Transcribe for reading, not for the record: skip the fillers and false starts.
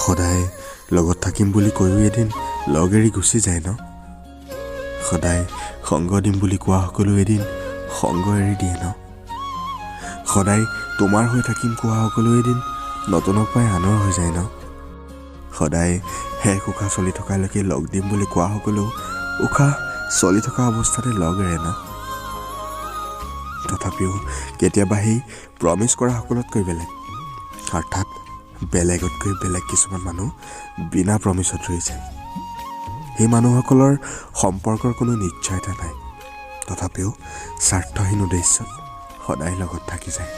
সদায় লগত থাকিম বুলি কৈও এদিন লগ এৰি গুচি যায় ন সদায় সংগ দিম বুলি কোৱা সকলো এদিন সংগ এৰি দিয়ে ন সদায় তোমাৰ হৈ থাকিম কোৱা সকলো এদিন নতুনক পাই আনৰ হৈ যায় ন সদায় শেষ উশাহ চলি থকালৈকে লগ দিম বুলি কোৱা সকলো উশাহ চলি থকা অৱস্থাতে লগ এৰে ন তথাপিও কেতিয়াবা সেই প্ৰমিছ কৰা সকলোতকৈ বেলেগ অৰ্থাৎ বেলেগতকৈ বেলেগ কিছুমান মানুহ বিনা প্ৰমিছত ৰৈ যায় সেই মানুহসকলৰ সম্পৰ্কৰ কোনো নিশ্চয়তা নাই তথাপিও স্বাৰ্থহীন উদ্দেশ্যত সদায় লগত থাকি যায়